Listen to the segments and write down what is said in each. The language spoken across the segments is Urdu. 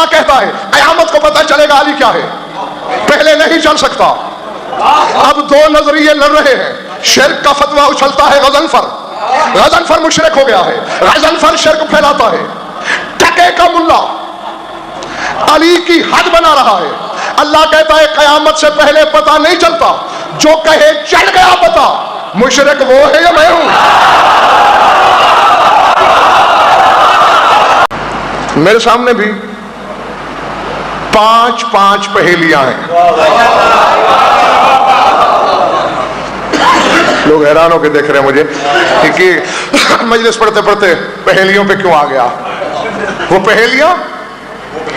اللہ کہتا ہے قیامت کو پتہ چلے گا علی کیا ہے، پہلے نہیں چل سکتا۔ اب دو نظریے لڑ رہے ہیں، شرک کا فتویٰ اچھلتا ہے غضنفر مشرک ہو گیا ہے، غضنفر شرک پھیلاتا ہے، ٹکے کا ملا علی کی حد بنا رہا ہے۔ اللہ کہتا ہے قیامت سے پہلے پتہ نہیں چلتا، جو کہے چل گیا پتہ، مشرک وہ ہے یا میں ہوں۔ میرے سامنے بھی 5 پہیلیاں ہیں۔ لوگ حیران ہو کے دیکھ رہے ہیں مجھے کہ مجلس پڑھتے پڑھتے پہیلیوں پہ کیوں آ گیا۔ وہ پہیلیاں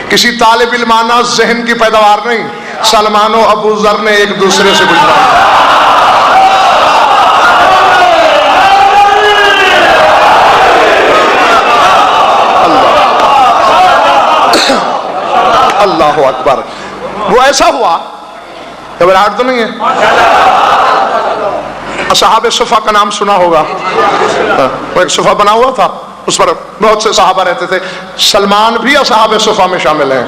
کسی طالب علمانہ ذہن کی پیداوار نہیں، سلمان و ابو ذر نے ایک دوسرے سے گزرا۔ اللہ اکبر۔ وہ ایسا ہوا، گھبراہٹ تو نہیں ہے؟ اصحاب صفا کا نام سنا ہوگا، وہ ایک صفا بنا ہوا تھا، اس پر بہت سے صحابہ رہتے تھے، سلمان بھی اصحاب صفا میں شامل ہیں۔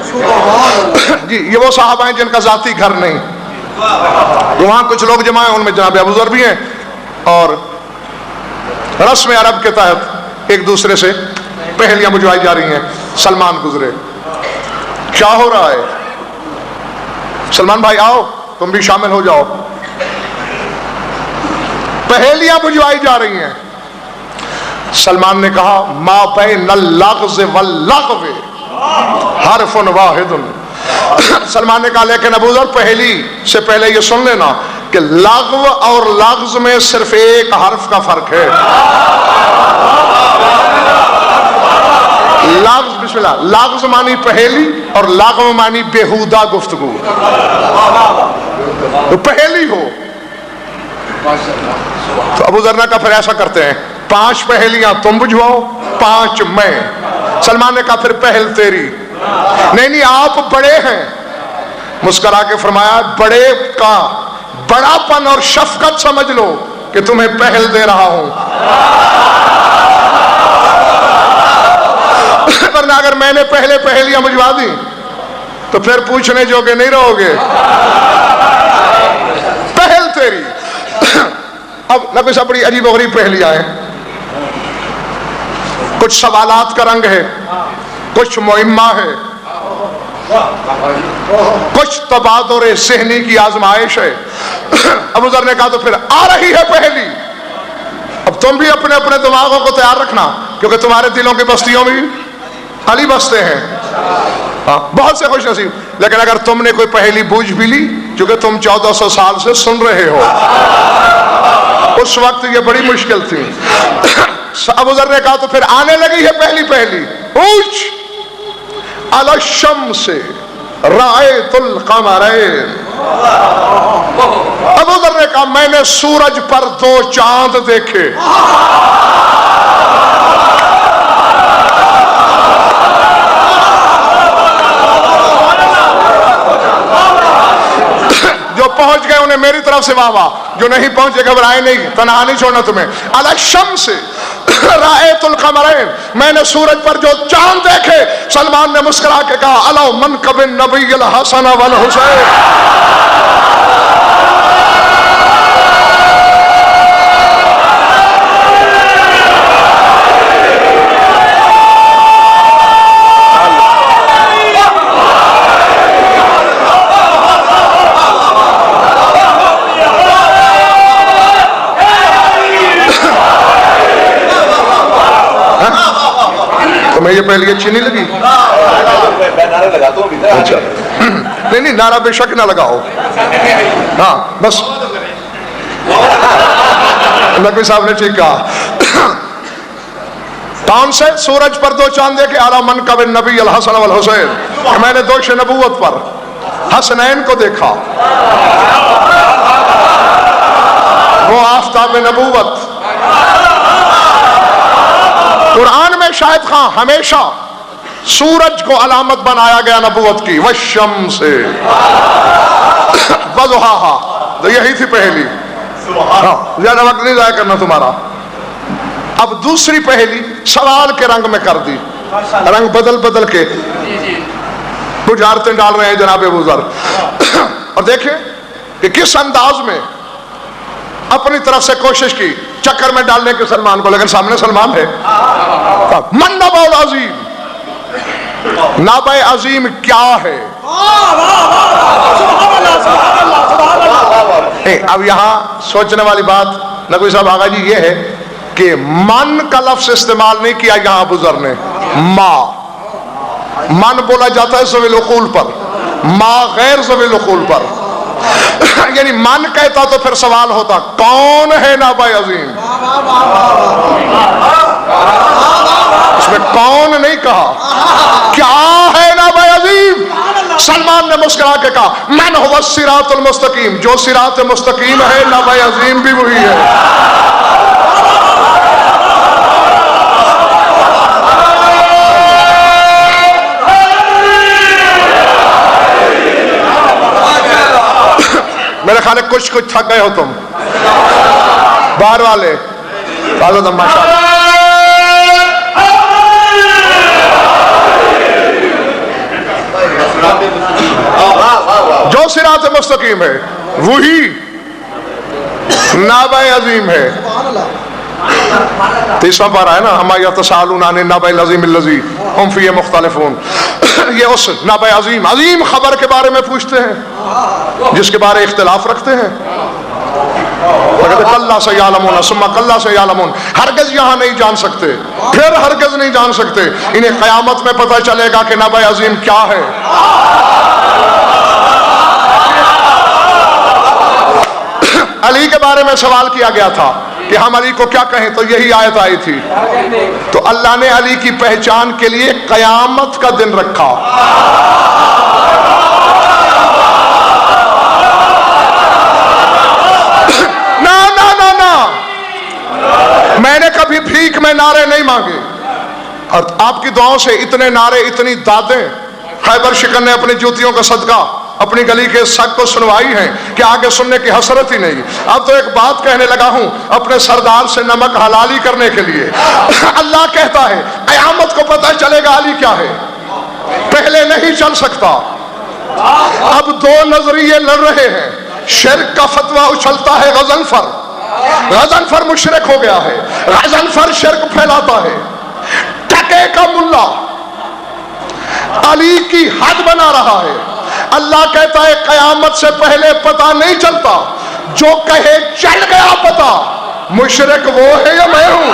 جی یہ وہ صحابہ ہیں جن کا ذاتی گھر نہیں، وہاں کچھ لوگ جمع ہیں، ان میں جناب ابو ذر بھی ہیں، اور رسم عرب کے تحت ایک دوسرے سے پہلیاں بجوائی جا رہی ہیں۔ سلمان گزرے، کیا ہو رہا ہے؟ سلمان بھائی آؤ تم بھی شامل ہو جاؤ۔ پہیلیاں بجوائی جا رہی ہیں۔ سلمان نے کہا ما بین اللغز واللغو حرف واحد۔ سلمان نے کہا لیکن ابو ذر پہلی سے پہلے یہ سن لینا کہ لغو اور لغز میں صرف ایک حرف کا فرق ہے۔ لغز، بسم اللہ، لغز معنی پہیلی اور لغو معنی بیہودہ گفتگو۔ تو پہیلی ہو تو ابو ذر نے کہا پھر ایسا کرتے ہیں 5 پہیلیاں تم بجھواؤ 5 میں۔ سلمان نے کہا پھر پہل تیری۔ نہیں آپ بڑے ہیں، مسکرا کے فرمایا بڑے کا بڑا پن اور شفقت سمجھ لو کہ تمہیں پہل دے رہا ہوں، ورنہ اگر میں نے پہلے پہلیاں بجوا دی تو پھر پوچھنے جوگے نہیں رہو گے۔ پہل تیری۔ اب نبی صاحب بڑی عجیب و غریب پہلیاں ہیں، کچھ سوالات کا رنگ ہے، کچھ معمہ ہے، کچھ تبادر ذہنی کی آزمائش ہے۔ ابو ذر نے کہا تو پھر آ رہی ہے پہلی، اب تم بھی اپنے اپنے دماغوں کو تیار رکھنا، کیونکہ تمہارے دلوں کی بستیوں میں علی بستے ہیں۔ بہت سے خوش نصیب، لیکن اگر تم نے کوئی پہلی بوجھ بھی لی، کیونکہ تم 1400 سال سے سن رہے ہو، اس وقت یہ بڑی مشکل تھی۔ ابو ذر نے کہا تو پھر آنے لگی ہے پہلی۔ پوچھ علی الشمس رأیت القمرین۔ ابو ذر نے کہا میں نے سورج پر 2 چاند دیکھے۔ جو پہنچ گئے انہیں میری طرف سے واہ واہ، جو نہیں پہنچے گھبرائے نہیں، تنہا نہیں چھوڑنا تمہیں۔ علی الشمس رأیت القمرین، میں نے سورج پر جو چاند دیکھے۔ سلمان نے مسکرا کے کہا الا منکب النبی الحسن والحسین۔ تمہیں یہ پہلی اچھی نہیں لگی؟ اچھا نہیں نعرہ بے شک نہ لگاؤ، ہاں بس نقوی صاحب نے ٹھیک کہا۔ کون سے؟ سورج پر 2 چاند دیکھے، اعلیٰ منکب النبی الحسن والحسین، میں نے دوش نبوت پر حسنین کو دیکھا، وہ آفتاب نبوت۔ قرآن میں شاہد خان ہمیشہ سورج کو علامت بنایا گیا نبوت کی، والشمس وضحاها، تو یہی تھی پہلی۔ زیادہ وقت نہیں ضائع کرنا تمہارا۔ اب دوسری پہلی سوال کے رنگ میں کر دی، رنگ بدل بدل کے۔ بجارتیں ڈال رہے ہیں جناب ابو ذر. اور دیکھیں کہ کس انداز میں اپنی طرف سے کوشش کی چکر میں ڈالنے کے سلمان کو، لیکن سامنے سلمان ہے. من نبأ العظیم، نبأ عظیم کیا ہے؟ اب یہاں سوچنے والی بات نقوی صاحب آغا جی یہ ہے کہ من کا لفظ استعمال نہیں کیا یہاں ابو ذر نے، ما. من بولا جاتا ہے ذوی العقول پر، ما غیر ذوی العقول پر. یعنی من کہتا تو پھر سوال ہوتا کون ہے نبأ عظیم؟ اس میں کون نہیں کہا، کیا ہے نبأ عظیم؟ سلمان نے مسکرا کے کہا من هو الصراط المستقیم، جو صراط مستقیم ہے نبأ عظیم بھی وہی ہے. میرے خیال ہے کچھ تھک گئے ہو تم باہر والے. ماشاء اللہ. جو صراط مستقیم ہے وہی نبأ عظیم ہے. تیسواں پارہ ہے نا، ہم یتساءلون عن النبأ العظیم الذی ہم فیہ مختلفون. یہ اس نبأ عظیم، عظیم خبر کے بارے میں پوچھتے ہیں جس کے بارے اختلاف رکھتے ہیں. کلّا سیعلمون ثم کلّا سیعلمون، ہرگز یہاں نہیں جان سکتے، پھر ہرگز نہیں جان سکتے. انہیں قیامت میں پتہ چلے گا کہ نبأ عظیم کیا ہے. علی کے بارے میں سوال کیا گیا تھا کہ ہم علی کو کیا کہیں، تو یہی آیت آئی تھی. تو اللہ نے علی کی پہچان کے لیے قیامت کا دن رکھا. میں نے کبھی بھیک میں نعرے نہیں مانگے، اور آپ کی دعاؤں سے اتنے نعرے، اتنی دادیں خیبر شکن نے اپنی جوتیوں کا صدقہ اپنی گلی کے سگ کو سنوائی ہیں کہ آگے سننے کی حسرت ہی نہیں. اب تو ایک بات کہنے لگا ہوں اپنے سردار سے نمک حلالی کرنے کے لیے. اللہ کہتا ہے قیامت کو پتہ چلے گا علی کیا ہے، پہلے نہیں چل سکتا. اب دو نظریے لڑ رہے ہیں. شرک کا فتویٰ اچھلتا ہے غضنفر. غضنفر مشرک ہو گیا ہے، غضنفر شرک پھیلاتا ہے. ٹکے کا ملا علی کی حد بنا رہا ہے. اللہ کہتا ہے قیامت سے پہلے پتہ نہیں چلتا، جو کہے چل گیا پتہ. مشرک وہ ہے یا میں ہوں؟